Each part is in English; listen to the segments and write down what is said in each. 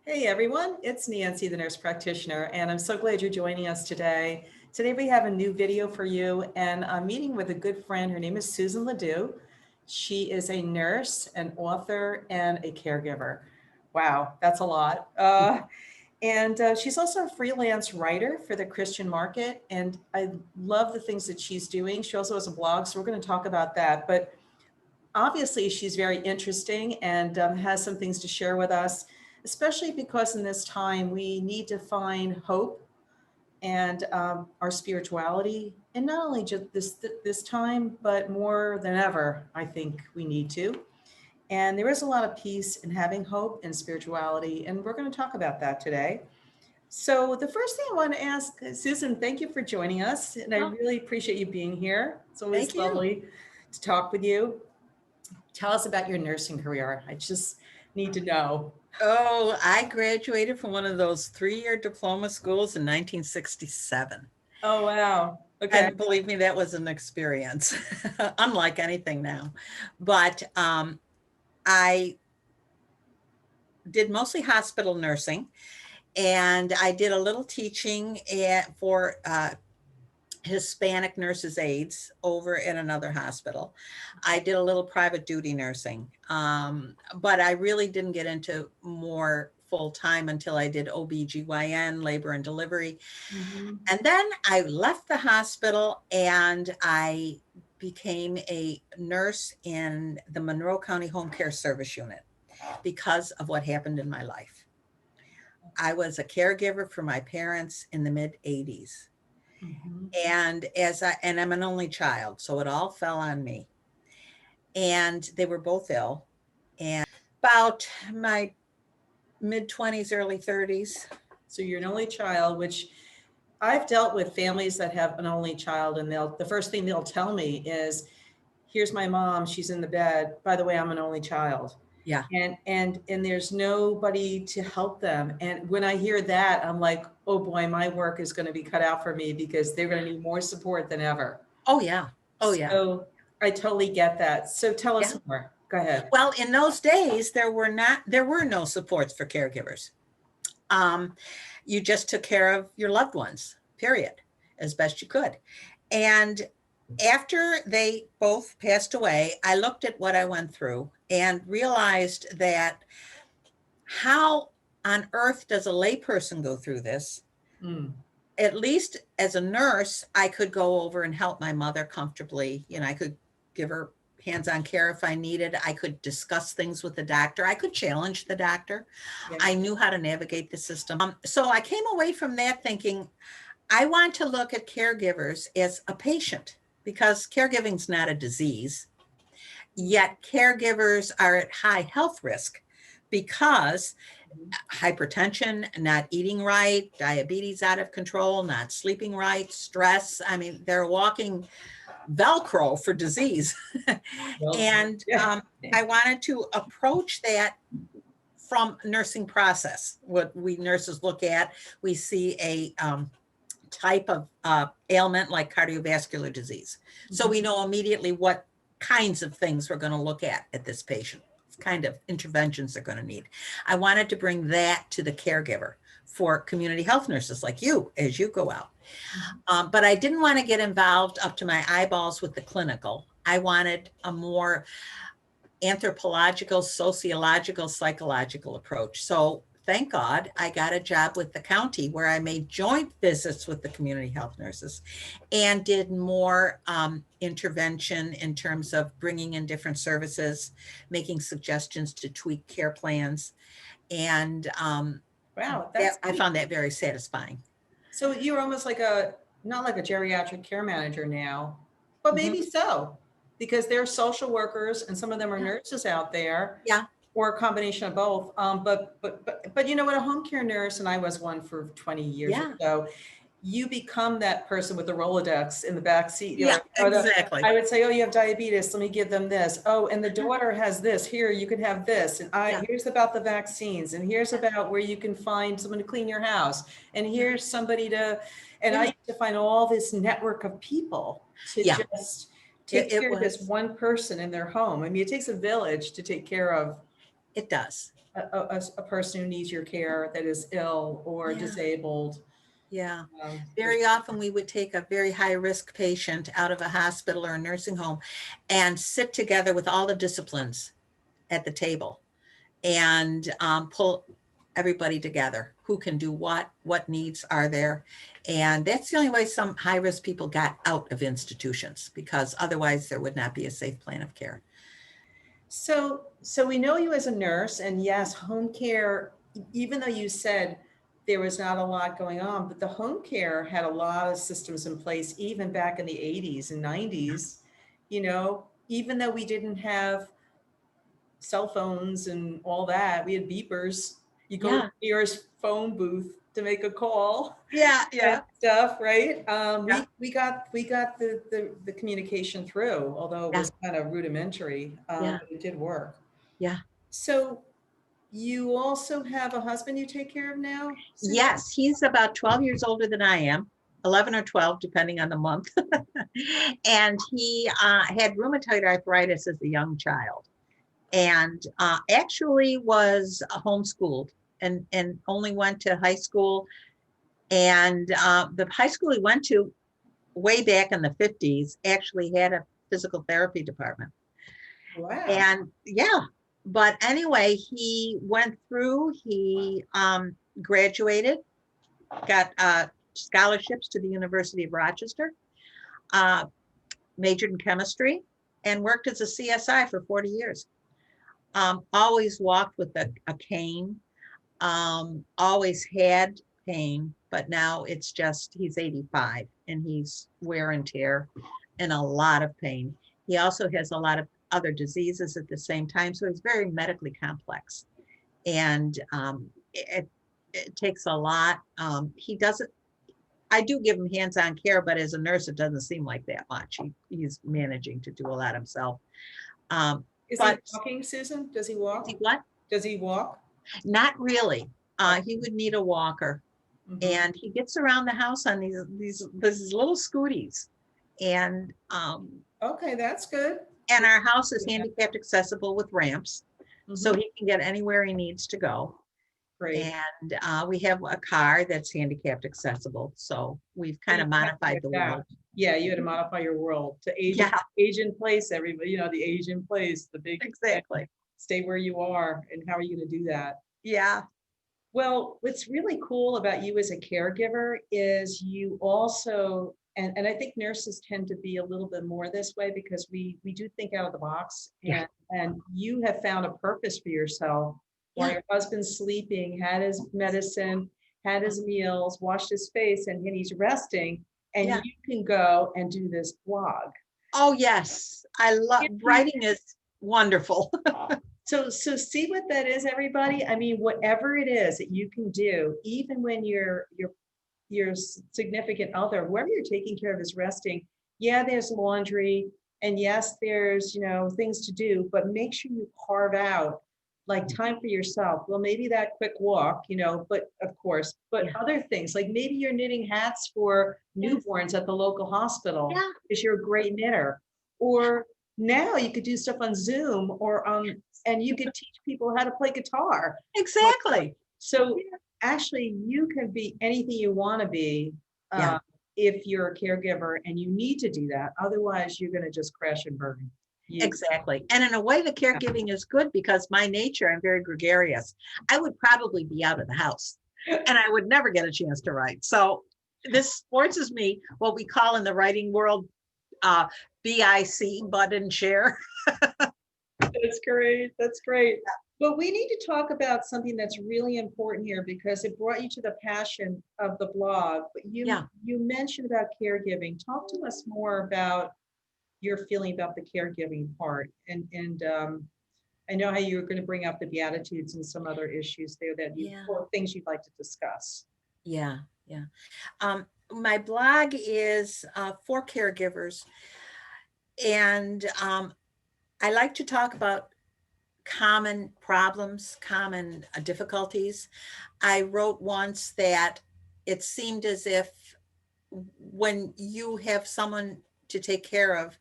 Hey everyone, it's Nancy, the nurse practitioner, and I'm so glad you're joining us today. Today we have a new video for you, and I'm meeting with a good friend. Her name is Susan LeDoux. She is a nurse, an author, and a caregiver. Wow, that's a lot. And she's also a freelance writer for the Christian market, and I love the things that she's doing. She also has a blog, so we're going to talk about that. But obviously she's very interesting and has some things to share with us, especially because in this time we need to find hope and our spirituality, and not only just this time, but more than ever, I think we need to. And there is a lot of peace in having hope and spirituality, and we're going to talk about that today. So the first thing I want to ask, Susan, thank you for joining us, and I Oh, really appreciate you being here. It's thank always you. lovely to talk with you. Tell us about your nursing career. I just need to know. Oh, I graduated from one of those 3-year diploma schools in 1967. Oh, wow. Okay. And believe me, that was an experience, unlike anything now. But I did mostly hospital nursing, and I did a little teaching for Hispanic nurses' aides over in another hospital. I did a little private duty nursing, but I really didn't get into more full time until I did OBGYN, labor and delivery. Mhm. And then I left the hospital and I became a nurse in the Monroe County Home Care Service Unit because of what happened in my life. I was a caregiver for my parents in the mid 80s. Mhm. And I'm an only child, so it all fell on me. And they were both ill. And about my mid 20s, early 30s. So you're an only child, which I've dealt with families that have an only child, and the first thing they'll tell me is, here's my mom, she's in the bed. By the way, I'm an only child. Yeah. And there's nobody to help them. And when I hear that, I'm like, oh boy, my work is going to be cut out for me because they're going to need more support than ever. Oh, yeah. Oh, yeah. So I totally get that. So tell us Yeah. more. Go ahead. Well, in those days, there were no supports for caregivers. You just took care of your loved ones, period, as best you could. And after they both passed away, I looked at what I went through and realized that how on earth does a layperson go through this? Mm. At least as a nurse, I could go over and help my mother comfortably. I could give her hands-on care if I needed. I could discuss things with the doctor. I could challenge the doctor. Yeah. I knew how to navigate the system. So I came away from that thinking, I want to look at caregivers as a patient because caregiving is not a disease. Yet caregivers are at high health risk because hypertension, not eating right, diabetes out of control, not sleeping right, stress. I mean, they're walking Velcro for disease. Well, and yeah. I wanted to approach that from nursing process. What we nurses look at, we see a type of ailment like cardiovascular disease. So we know immediately what kinds of things we're going to look at this patient, kind of interventions they're going to need. I wanted to bring that to the caregiver for community health nurses like you as you go out. But I didn't want to get involved up to my eyeballs with the clinical. I wanted a more anthropological, sociological, psychological approach. So thank God I got a job with the county where I made joint visits with the community health nurses and did more intervention in terms of bringing in different services, making suggestions to tweak care plans. And Wow, that's I found that very satisfying. so you're almost like not like a geriatric care manager now, but maybe so, because there are social workers and some of them are nurses out there, Yeah. or a combination of both. But you know what, a home care nurse, and I was one for 20 years or Yeah. so, you become that person with the Rolodex in the back seat. You're Yeah, like, exactly. I would say, oh, you have diabetes. Let me give them this. Oh, and the daughter has this. Here, you can have this. And Yeah. here's about the vaccines. And here's about where you can find someone to clean your house. And here's somebody to, and I Yeah. used to find all this network of people to Yeah. just take It care of this was. one person in their home. I mean, it takes a village to take care of It does. a person who needs your care that is ill or Yeah. disabled. Yeah. Um, Very often we would take a very high risk patient out of a hospital or a nursing home and sit together with all the disciplines at the table and pull everybody together. Who can do what needs are there. And that's the only way some high risk people got out of institutions, because otherwise there would not be a safe plan of care. So we know you as a nurse, and yes, home care, even though you said there was not a lot going on, but the home care had a lot of systems in place, even back in the 80s and 90s, even though we didn't have cell phones and all that, we had beepers. You go to Yeah. the nearest phone booth to make a call Yeah. and Yeah. stuff, right? Yeah. We got the communication through, although it Yeah. was kind of rudimentary, Yeah. but it did work. Yeah. So you also have a husband you take care of now, Susan? Yes, he's about 12 years older than I am, 11 or 12, depending on the month. And he had rheumatoid arthritis as a young child, and actually was homeschooled and only went to high school. And the high school he went to way back in the 50s actually had a physical therapy department. Wow. And yeah, but anyway, he went through, he graduated, got scholarships to the University of Rochester, uh, majored in chemistry, and worked as a CSI for 40 years. Always walked with a cane, always had pain, but now it's just, he's 85 and he's wear and tear and a lot of pain. He also has a lot of other diseases at the same time, so he's very medically complex. And it takes a lot. He doesn't, I do give him hands-on care, but as a nurse, it doesn't seem like that much. He's managing to do a lot himself. Is But he walking, Susan? Does he walk? what? Does he walk? Not really. He would need a walker, Mhm. and he gets around the house on these little scooties. And Okay, that's good. our house is handicapped accessible with ramps, so Mhm. he can get anywhere he needs to go. Great. And we have a car that's handicapped accessible, so we've kind of You had to modified get the that. world. Yeah, you had to modify your world to age, Yeah, age in place, everybody, the age in place, the big exactly. stay where you are. And how are you going to do that? Yeah, Well, what's really cool about you as a caregiver is you also, and I think nurses tend to be a little bit more this way because we do think out of the box, yeah, and you have found a purpose for yourself while yeah, your husband's sleeping, had his medicine, had his meals, washed his face, and he's resting, and yeah. you can go and do this blog. Oh, yes. I love writing is wonderful. So see what that is, everybody. I mean, whatever it is that you can do, even when your significant other, whoever you're taking care of is resting. Yeah, there's laundry, and yes, there's things to do, but make sure you carve out like time for yourself. Well, maybe that quick walk, but of course, but Yeah. other things like maybe you're knitting hats for Yes. newborns at the local hospital Yeah. because you're a great knitter. Or now you could do stuff on Zoom or and you could teach people how to play guitar. Exactly. So Yeah. actually, you can be anything you want to be Yeah. if you're a caregiver, and you need to do that. Otherwise, you're going to just crash and burn. Exactly. And in a way, the caregiving is good because my nature, I'm very gregarious. I would probably be out of the house and I would never get a chance to write. So this forces me, what we call in the writing world, BIC, bud and share. That's great. That's great. But we need to talk about something that's really important here because it brought you to the passion of the blog. But Yeah. you mentioned about caregiving. Talk to us more about your feeling about the caregiving part. And I know how you were going to bring up the Beatitudes and some other issues there that Yeah. or things you'd like to discuss. Yeah. Yeah. My blog is for caregivers. And I like to talk about common problems, common difficulties. I wrote once that it seemed as if when you have someone to take care of,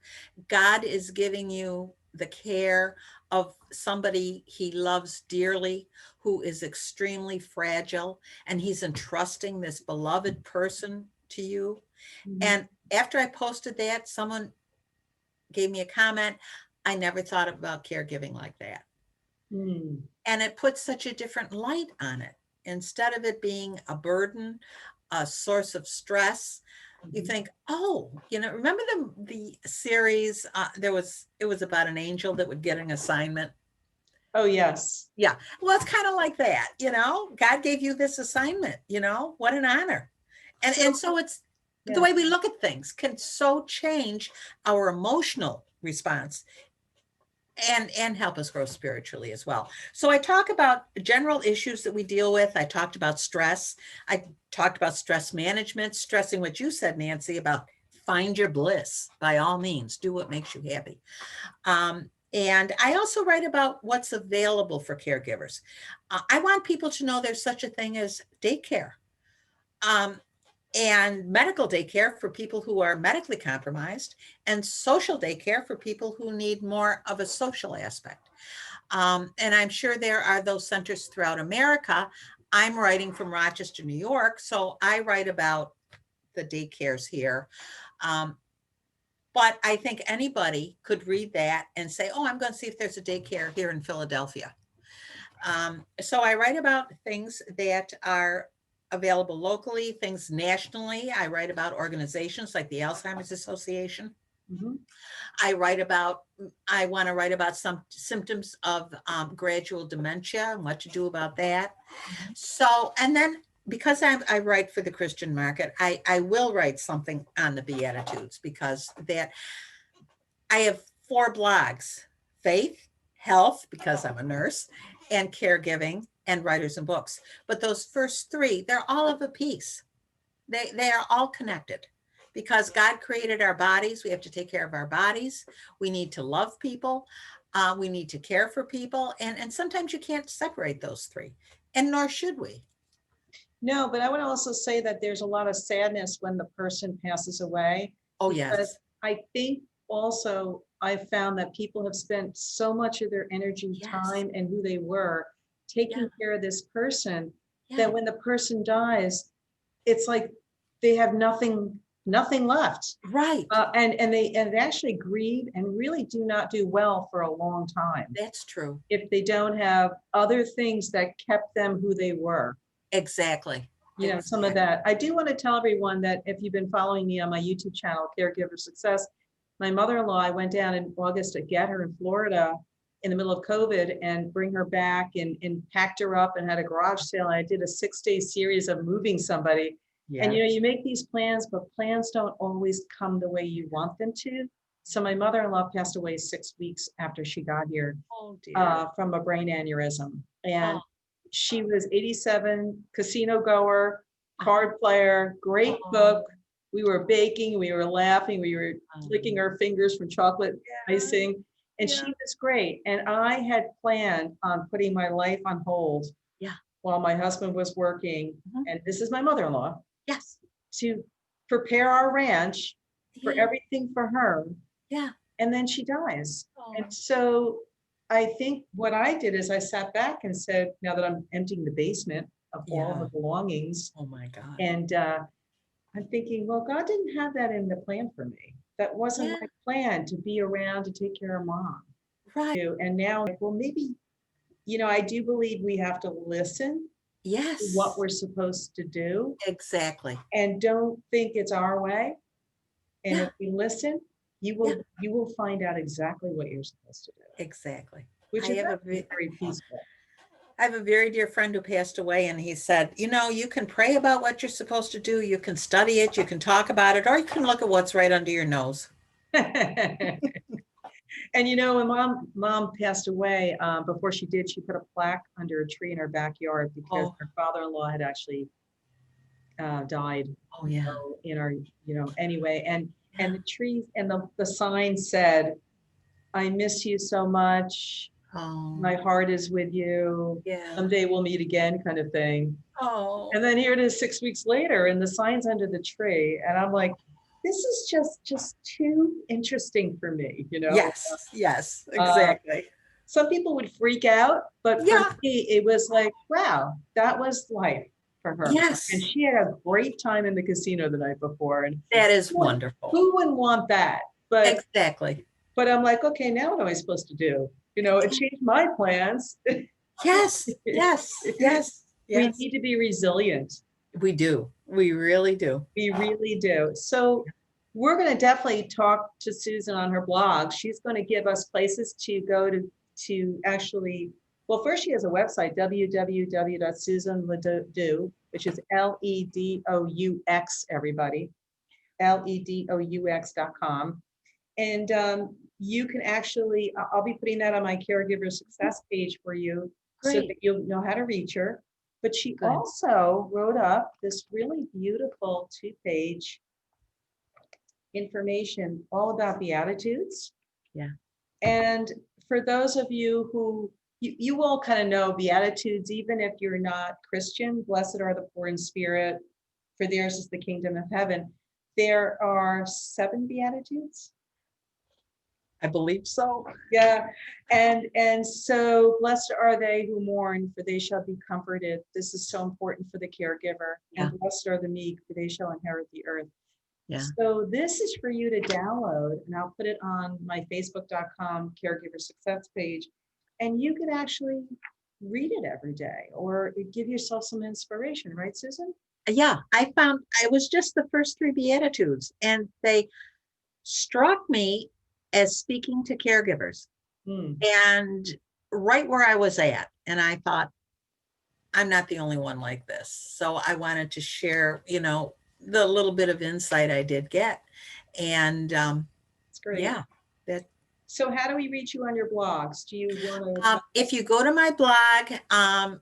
God is giving you the care of somebody he loves dearly, who is extremely fragile, and he's entrusting this beloved person to you. Mhm. And after I posted that, someone gave me a comment. I never thought about caregiving like that. Mm. And it puts such a different light on it. Instead of it being a burden, a source of stress, you Mhm. think, oh, remember the series? It was about an angel that would get an assignment. Oh, yes. Yeah, well, it's kind of like that. God gave you this assignment. What an honor. And so it's the Yeah. way we look at things can so change our emotional response and help us grow spiritually as well. So I talk about general issues that we deal with. I talked about stress. I talked about stress management, stressing what you said, Nancy, about find your bliss. By all means, do what makes you happy. And I also write about what's available for caregivers. I want people to know there's such a thing as daycare. And medical daycare for people who are medically compromised, and social daycare for people who need more of a social aspect. And I'm sure there are those centers throughout America. I'm writing from Rochester, New York, so I write about the daycares here. But I think anybody could read that and say, oh, I'm going to see if there's a daycare here in Philadelphia. So I write about things that are available locally, things nationally. I write about organizations like the Alzheimer's Association. Mhm. I want to write about some symptoms of gradual dementia and what to do about that. So, and then because I write for the Christian market, I will write something on the Beatitudes, because I have 4 blogs: faith, health, because I'm a nurse, and caregiving, and writers and books. But those first 3, they're all of a piece. They are all connected, because God created our bodies. We have to take care of our bodies. We need to love people. We need to care for people. And sometimes you can't separate those 3, and nor should we. No, but I would also say that there's a lot of sadness when the person passes away, Oh, because yes. I think also I found that people have spent so much of their energy, Yes. time, and who they were Yeah. taking care of this person, Yeah. that when the person dies, it's like they have nothing left. Right. And they actually grieve and really do not do well for a long time That's true. if they don't have other things that kept them who they were. Exactly. Some of Exactly. that. I do want to tell everyone that if you've been following me on my YouTube channel, Caregiver Success, my mother-in-law, I went down in August to get her in Florida in the middle of COVID and bring her back, and packed her up and had a garage sale. And I did a 6-day series of moving somebody. And Yeah. you make these plans, but plans don't always come the way you want them to. So my mother-in-law passed away 6 weeks after she got here Oh, dear. from a brain aneurysm. Oh, And she was 87, casino goer, uh, card player, great oh, cook. We were baking, we were laughing, we were licking our fingers from chocolate yeah. icing. And Yeah. she was great. And I had planned on putting my life on hold Yeah. while my husband was working. Mhm. And this is my mother-in-law, Yes. to prepare our ranch for Yeah. everything for her. Yeah. And then she dies. And Oh, so I think what I did is I sat back and said, now that I'm emptying the basement of all the yeah. belongings, Oh, my God. and I'm thinking, well, God didn't have that in the plan for me. That wasn't Yeah. my plan, to be around to take care of mom. Right. And now, like, well, maybe, I do believe we have to listen to what Yes. we're supposed to do, Exactly. and don't think it's our way. And if Yeah. you listen, Yeah. you will find out exactly what you're supposed to do, Exactly. which I is have actually very peaceful. I have a very dear friend who passed away, and he said, you can pray about what you're supposed to do, you can study it, you can talk about it, or you can look at what's right under your nose. And when mom passed away, before she did, she put a plaque under a tree in her backyard, because Oh, her father-in-law had actually died. oh, yeah. In our, anyway, and Yeah. the trees and the sign said, "I miss you so much. Oh, My heart is with you. yeah. Someday we'll meet again," kind of thing. Oh, And then here it is 6 weeks later, and the sign's under the tree, and I'm like, this is just too interesting for me, you know? Yes, Uh, exactly. some people would freak out, but for Yeah, me, it was like, wow, that was life for her. And yes, she had a great time in the casino the night before. And that is who wonderful. who wouldn't want that? Exactly. But I'm like, okay, now what am I supposed to do? You know, it changed my plans. Yes, yes, yes, We yes. need to be resilient. We do. We really do. We really do. So we're going to definitely talk to Susan on her blog. She's going to give us places to go to actually, well, first she has a website, www.susanledou, which is LEDOUX, everybody, LEDOUX.com. And you can actually, I'll be putting that on my Caregiver Success page for you so that Great. you'll know how to reach her. But she Good. also wrote up this really beautiful 2-page information all about Beatitudes. Yeah. And for those of you who, you all kind of know Beatitudes, even if you're not Christian, blessed are the poor in spirit, for theirs is the kingdom of heaven. There are 7 Beatitudes. I believe so. Yeah, and so blessed are they who mourn, for they shall be comforted. This is so important for the caregiver. Yeah. And blessed are the meek, for they shall inherit the earth. Yeah. So this is for you to download, and I'll put it on my facebook.com caregiver success page. And you can actually read it every day or give yourself some inspiration, right, Susan? Yeah, I found I was just the first 3 Beatitudes, and they struck me as speaking to caregivers. Hmm. And right where I was at, and I thought, I'm not the only one like this. So I wanted to share, the little bit of insight I did get. And It's great. yeah, that So how do we reach you on your blogs? Do you want to? if you go to my blog,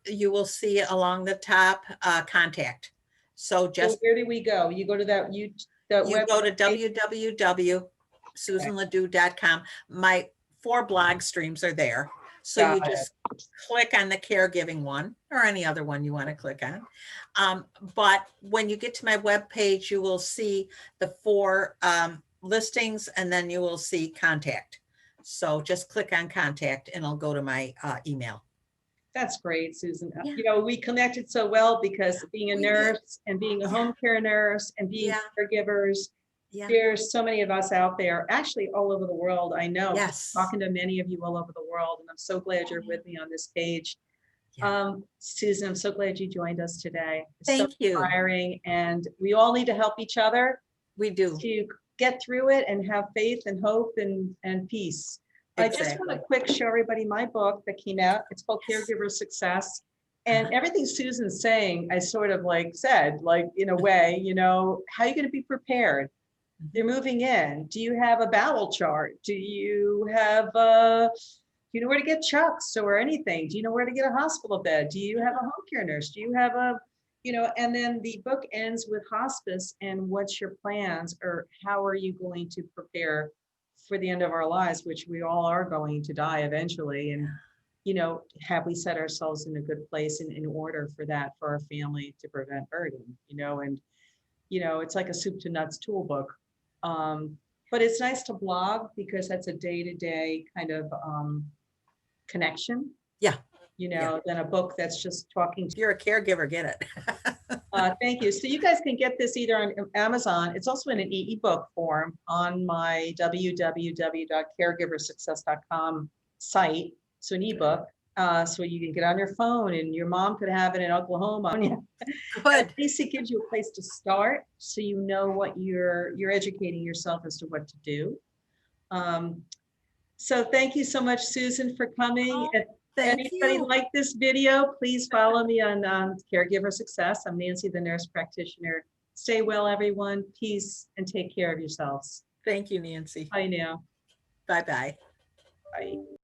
you will see along the top contact. So So just where do we go? You go to that that you go to website. www.susanledoux.com. My 4 blog streams are there. So you Got it. just click on the caregiving one or any other one you want to click on. But when you get to my webpage, you will see the 4 listings, and then you will see contact. So just click on contact and it'll go to my email. That's great, Susan. Yeah. You know, we connected so well because being a We did. nurse and being a home care nurse and being Yeah. caregivers, Yeah. there's so many of us out there, actually all over the world. I know, Yes. talking to many of you all over the world, and I'm so glad you're with me on this page. Yeah. Susan, I'm so glad you joined us today. It's Thank so you. inspiring, and we all need to help each other We do. to get through it and have faith and hope and peace. I just want to quick show everybody my book that came out. It's called Caregiver Success. And everything Susan's saying, I sort of said, in a way, how are you going to be prepared? They're moving in. Do you have a bowel chart? Do you have do you know where to get chucks or anything? Do you know where to get a hospital bed? Do you have a home care nurse? Do you have and then the book ends with hospice and what's your plans, or how are you going to prepare for the end of our lives, which we all are going to die eventually. And, have we set ourselves in a good place in order for that, for our family, to prevent burden, and, it's like a soup to nuts tool book. But it's nice to blog because that's a day-to-day kind of connection. Yeah. Than a book that's just talking to. If you're a caregiver, get it. Thank you. So you guys can get this either on Amazon. It's also in an ebook form on my www.caregiversuccess.com site. So an ebook, so you can get on your phone, and your mom could have it in Oklahoma. Good. At least it gives you a place to start, so you know what you're educating yourself as to what to do. So thank you so much, Susan, for coming. If anybody like this video, please follow me on Caregiver Success. I'm Nancy, the nurse practitioner. Stay well, everyone. Peace, and take care of yourselves. Thank you, Nancy. Bye now. Bye-bye. Bye.